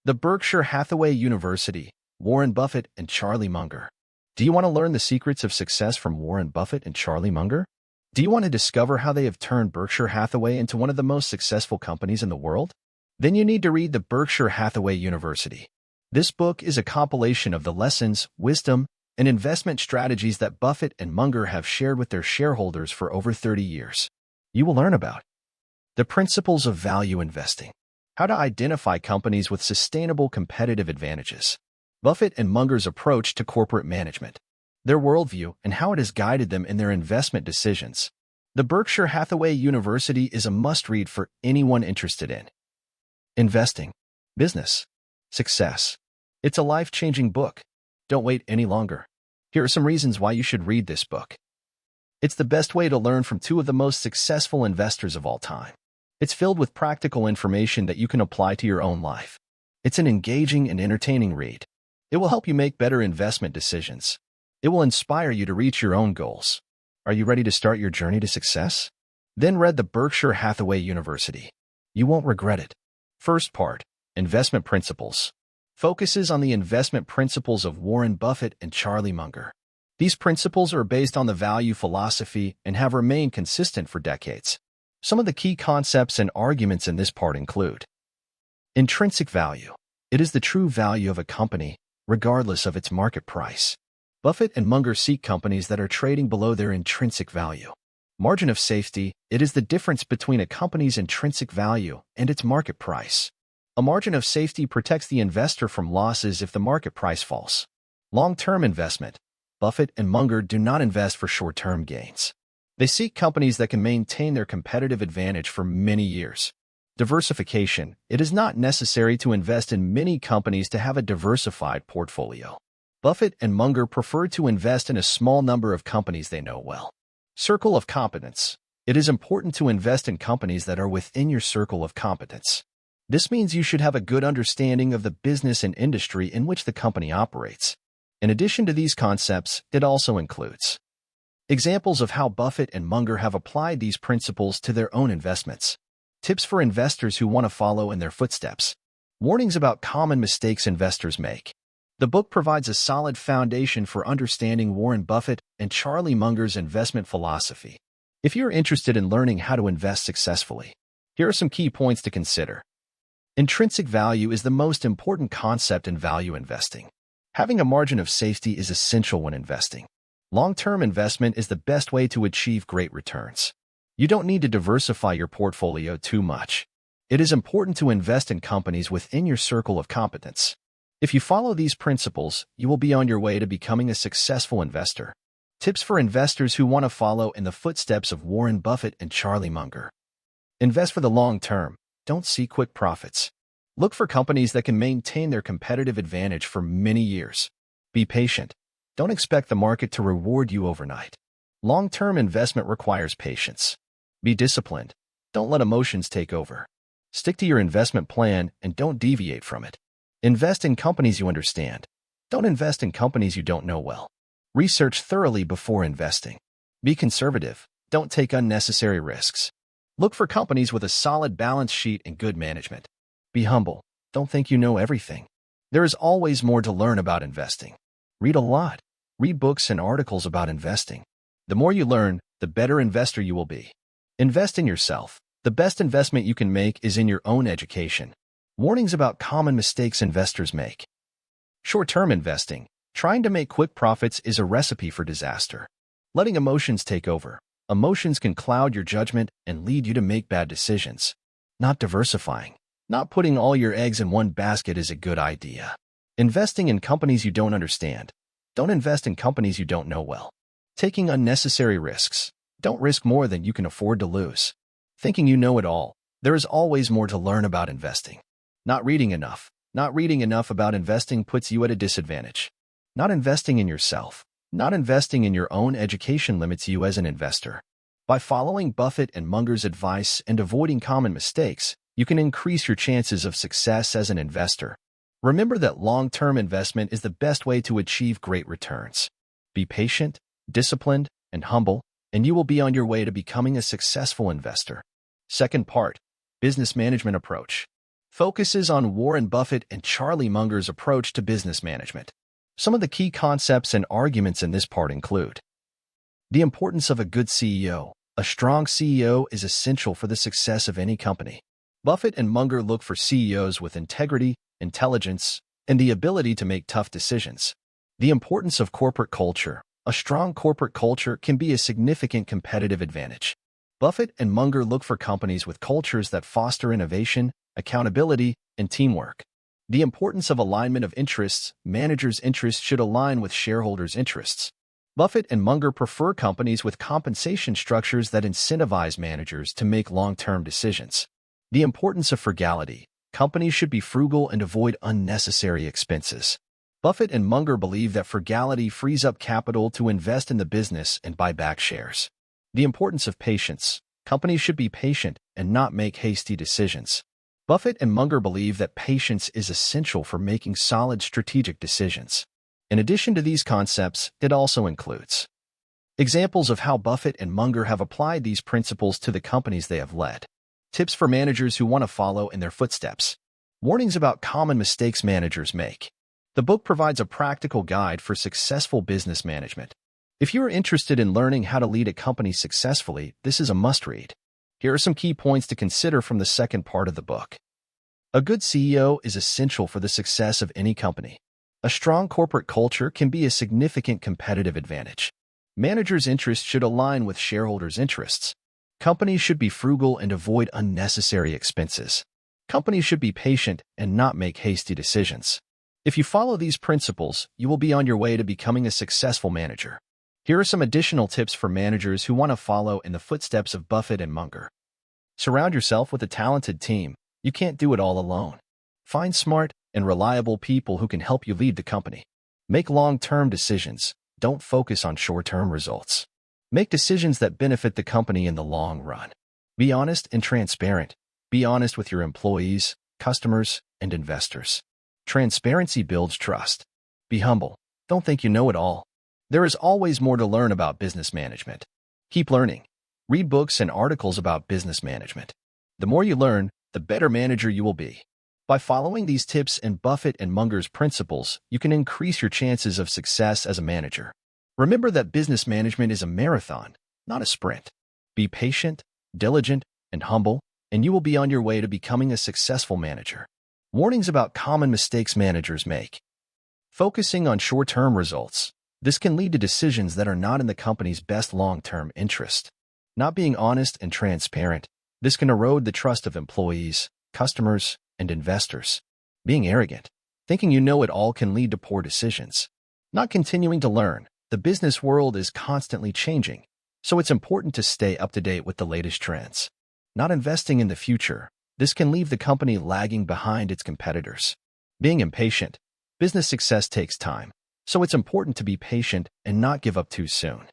The Berkshire Hathaway University, Warren Buffett and Charlie Munger. Do you want to learn the secrets of success from Warren Buffett and Charlie Munger? Do you want to discover how they have turned Berkshire Hathaway into one of the most successful companies in the world? Then you need to read the Berkshire Hathaway University. This book is a compilation of the lessons, wisdom, and investment strategies that Buffett and Munger have shared with their shareholders for over 30 years. You will learn about the principles of value investing, how to identify companies with sustainable competitive advantages, Buffett and Munger's approach to corporate management, their worldview, and how it has guided them in their investment decisions. The Berkshire Hathaway University is a must-read for anyone interested in investing, business, success. It's a life-changing book. Don't wait any longer. Here are some reasons why you should read this book. It's the best way to learn from two of the most successful investors of all time. It's filled with practical information that you can apply to your own life. It's an engaging and entertaining read. It will help you make better investment decisions. It will inspire you to reach your own goals. Are you ready to start your journey to success? Then read the Berkshire Hathaway University. You won't regret it. First part, Investment Principles. Focuses on the investment principles of Warren Buffett and Charlie Munger. These principles are based on the value philosophy and have remained consistent for decades. Some of the key concepts and arguments in this part include intrinsic value. It is the true value of a company, regardless of its market price. Buffett and Munger seek companies that are trading below their intrinsic value. Margin of safety. It is the difference between a company's intrinsic value and its market price. A margin of safety protects the investor from losses if the market price falls. Long-term investment. Buffett and Munger do not invest for short-term gains. They seek companies that can maintain their competitive advantage for many years. Diversification. It is not necessary to invest in many companies to have a diversified portfolio. Buffett and Munger prefer to invest in a small number of companies they know well. Circle of competence. It is important to invest in companies that are within your circle of competence. This means you should have a good understanding of the business and industry in which the company operates. In addition to these concepts, it also includes examples of how Buffett and Munger have applied these principles to their own investments. Tips for investors who want to follow in their footsteps. Warnings about common mistakes investors make. The book provides a solid foundation for understanding Warren Buffett and Charlie Munger's investment philosophy. If you're interested in learning how to invest successfully, here are some key points to consider. Intrinsic value is the most important concept in value investing. Having a margin of safety is essential when investing. Long-term investment is the best way to achieve great returns. You don't need to diversify your portfolio too much. It is important to invest in companies within your circle of competence. If you follow these principles, you will be on your way to becoming a successful investor. Tips for investors who want to follow in the footsteps of Warren Buffett and Charlie Munger. Invest for the long term. Don't seek quick profits. Look for companies that can maintain their competitive advantage for many years. Be patient. Don't expect the market to reward you overnight. Long-term investment requires patience. Be disciplined. Don't let emotions take over. Stick to your investment plan and don't deviate from it. Invest in companies you understand. Don't invest in companies you don't know well. Research thoroughly before investing. Be conservative. Don't take unnecessary risks. Look for companies with a solid balance sheet and good management. Be humble. Don't think you know everything. There is always more to learn about investing. Read a lot. Read books and articles about investing. The more you learn, the better investor you will be. Invest in yourself. The best investment you can make is in your own education. Warnings about common mistakes investors make. Short-term investing. Trying to make quick profits is a recipe for disaster. Letting emotions take over. Emotions can cloud your judgment and lead you to make bad decisions. Not diversifying. Not putting all your eggs in one basket is a good idea. Investing in companies you don't understand. Don't invest in companies you don't know well. Taking unnecessary risks. Don't risk more than you can afford to lose. Thinking you know it all. There is always more to learn about investing. Not reading enough. Not reading enough about investing puts you at a disadvantage. Not investing in yourself. Not investing in your own education limits you as an investor. By following Buffett and Munger's advice and avoiding common mistakes, you can increase your chances of success as an investor. Remember that long-term investment is the best way to achieve great returns. Be patient, disciplined, and humble, and you will be on your way to becoming a successful investor. Second part, business management approach. focuses on Warren Buffett and Charlie Munger's approach to business management. Some of the key concepts and arguments in this part include the importance of a good CEO. A strong CEO is essential for the success of any company. Buffett and Munger look for CEOs with integrity, intelligence, and the ability to make tough decisions. The importance of corporate culture. A strong corporate culture can be a significant competitive advantage. Buffett and Munger look for companies with cultures that foster innovation, accountability, and teamwork. The importance of alignment of interests. Managers' interests should align with shareholders' interests. Buffett and Munger prefer companies with compensation structures that incentivize managers to make long-term decisions. The importance of frugality. Companies should be frugal and avoid unnecessary expenses. Buffett and Munger believe that frugality frees up capital to invest in the business and buy back shares. The importance of patience. Companies should be patient and not make hasty decisions. Buffett and Munger believe that patience is essential for making solid strategic decisions. In addition to these concepts, it also includes examples of how Buffett and Munger have applied these principles to the companies they have led. Tips for managers who want to follow in their footsteps. Warnings about common mistakes managers make. The book provides a practical guide for successful business management. If you are interested in learning how to lead a company successfully, this is a must-read. Here are some key points to consider from the second part of the book. A good CEO is essential for the success of any company. A strong corporate culture can be a significant competitive advantage. Managers' interests should align with shareholders' interests. Companies should be frugal and avoid unnecessary expenses. Companies should be patient and not make hasty decisions. If you follow these principles, you will be on your way to becoming a successful manager. Here are some additional tips for managers who want to follow in the footsteps of Buffett and Munger. Surround yourself with a talented team. You can't do it all alone. Find smart and reliable people who can help you lead the company. Make long-term decisions. Don't focus on short-term results. Make decisions that benefit the company in the long run. Be honest and transparent. Be honest with your employees, customers, and investors. Transparency builds trust. Be humble. Don't think you know it all. There is always more to learn about business management. Keep learning. Read books and articles about business management. The more you learn, the better manager you will be. By following these tips and Buffett and Munger's principles, you can increase your chances of success as a manager. Remember that business management is a marathon, not a sprint. Be patient, diligent, and humble, and you will be on your way to becoming a successful manager. Warnings about common mistakes managers make. Focusing on short-term results. This can lead to decisions that are not in the company's best long-term interest. Not being honest and transparent. This can erode the trust of employees, customers, and investors. Being arrogant. Thinking you know it all can lead to poor decisions. Not continuing to learn. The business world is constantly changing, so it's important to stay up to date with the latest trends. Not investing in the future. This can leave the company lagging behind its competitors. Being impatient. Business success takes time, so it's important to be patient and not give up too soon.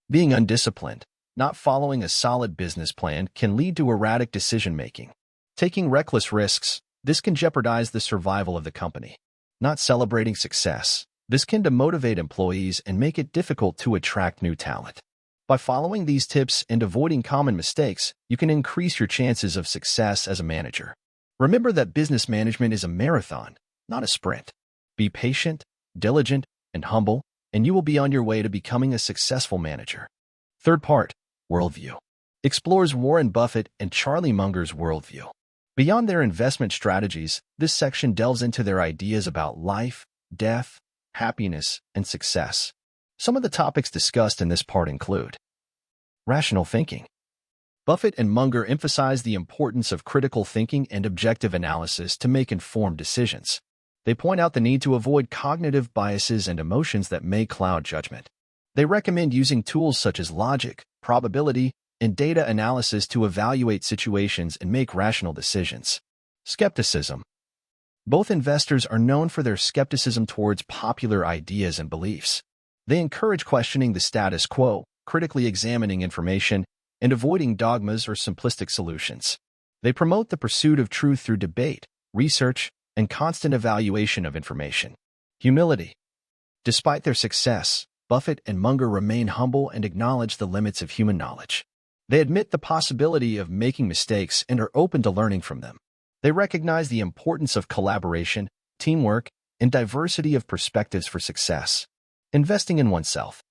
Being undisciplined. Not following a solid business plan can lead to erratic decision-making. Taking reckless risks. This can jeopardize the survival of the company. Not celebrating success. This can demotivate employees and make it difficult to attract new talent. By following these tips and avoiding common mistakes, you can increase your chances of success as a manager. Remember that business management is a marathon, not a sprint. Be patient, diligent, and humble, and you will be on your way to becoming a successful manager. Third part, worldview. Explores Warren Buffett and Charlie Munger's worldview. Beyond their investment strategies, this section delves into their ideas about life, death, happiness, and success. Some of the topics discussed in this part include rational thinking. Buffett and Munger emphasize the importance of critical thinking and objective analysis to make informed decisions. They point out the need to avoid cognitive biases and emotions that may cloud judgment. They recommend using tools such as logic, probability, and data analysis to evaluate situations and make rational decisions. Skepticism. Both investors are known for their skepticism towards popular ideas and beliefs. They encourage questioning the status quo, critically examining information, and avoiding dogmas or simplistic solutions. They promote the pursuit of truth through debate, research, and constant evaluation of information. Humility. Despite their success, Buffett and Munger remain humble and acknowledge the limits of human knowledge. They admit the possibility of making mistakes and are open to learning from them. They recognize the importance of collaboration, teamwork, and diversity of perspectives for success. Investing in oneself.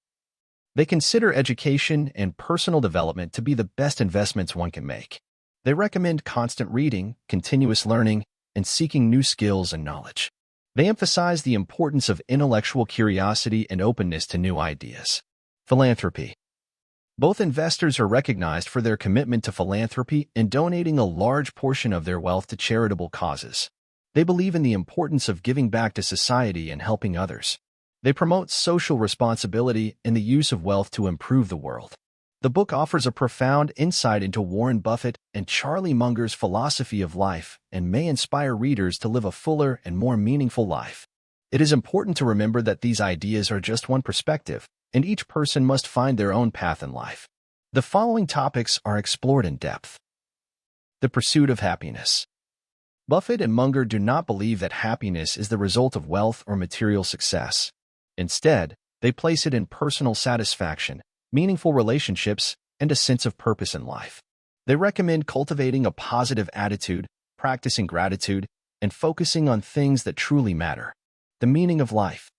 They consider education and personal development to be the best investments one can make. They recommend constant reading, continuous learning, and seeking new skills and knowledge. They emphasize the importance of intellectual curiosity and openness to new ideas. Philanthropy. Both investors are recognized for their commitment to philanthropy and donating a large portion of their wealth to charitable causes. They believe in the importance of giving back to society and helping others. They promote social responsibility and the use of wealth to improve the world. The book offers a profound insight into Warren Buffett and Charlie Munger's philosophy of life and may inspire readers to live a fuller and more meaningful life. It is important to remember that these ideas are just one perspective, and each person must find their own path in life. The following topics are explored in depth. The pursuit of happiness. Buffett and Munger do not believe that happiness is the result of wealth or material success. Instead, they place it in personal satisfaction, meaningful relationships, and a sense of purpose in life. They recommend cultivating a positive attitude, practicing gratitude, and focusing on things that truly matter. The meaning of life.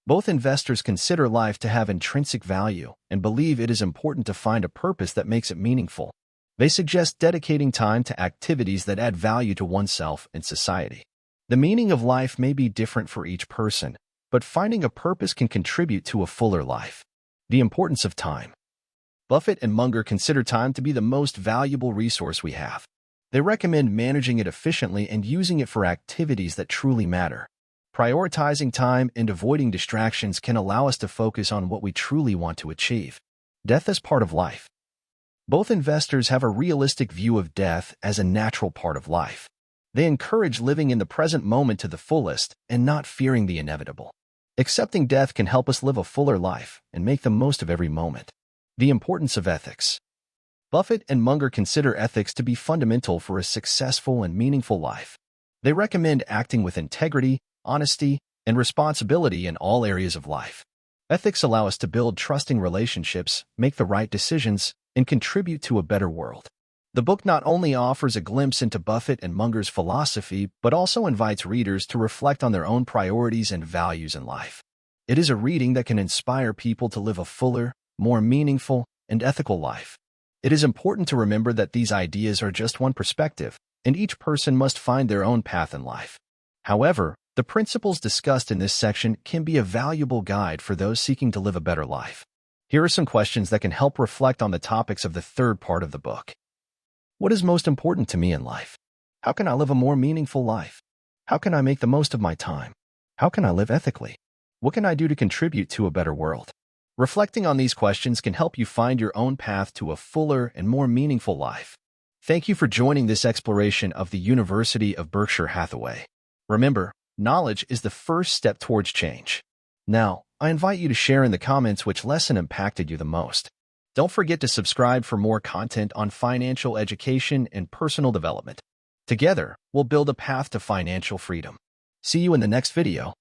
Both investors consider life to have intrinsic value and believe it is important to find a purpose that makes it meaningful. They suggest dedicating time to activities that add value to oneself and society. The meaning of life may be different for each person, but finding a purpose can contribute to a fuller life. The importance of time. Buffett and Munger consider time to be the most valuable resource we have. They recommend managing it efficiently and using it for activities that truly matter. Prioritizing time and avoiding distractions can allow us to focus on what we truly want to achieve. Death as part of life. Both investors have a realistic view of death as a natural part of life. They encourage living in the present moment to the fullest and not fearing the inevitable. Accepting death can help us live a fuller life and make the most of every moment. The importance of ethics. Buffett and Munger consider ethics to be fundamental for a successful and meaningful life. They recommend acting with integrity, honesty, and responsibility in all areas of life. Ethics allow us to build trusting relationships, make the right decisions, and contribute to a better world. The book not only offers a glimpse into Buffett and Munger's philosophy, but also invites readers to reflect on their own priorities and values in life. It is a reading that can inspire people to live a fuller, more meaningful, and ethical life. It is important to remember that these ideas are just one perspective, and each person must find their own path in life. However, the principles discussed in this section can be a valuable guide for those seeking to live a better life. Here are some questions that can help reflect on the topics of the third part of the book. What is most important to me in life? How can I live a more meaningful life? How can I make the most of my time? How can I live ethically? What can I do to contribute to a better world? Reflecting on these questions can help you find your own path to a fuller and more meaningful life. Thank you for joining this exploration of the University of Berkshire Hathaway. Remember, knowledge is the first step towards change. Now, I invite you to share in the comments which lesson impacted you the most. Don't forget to subscribe for more content on financial education and personal development. Together, we'll build a path to financial freedom. See you in the next video.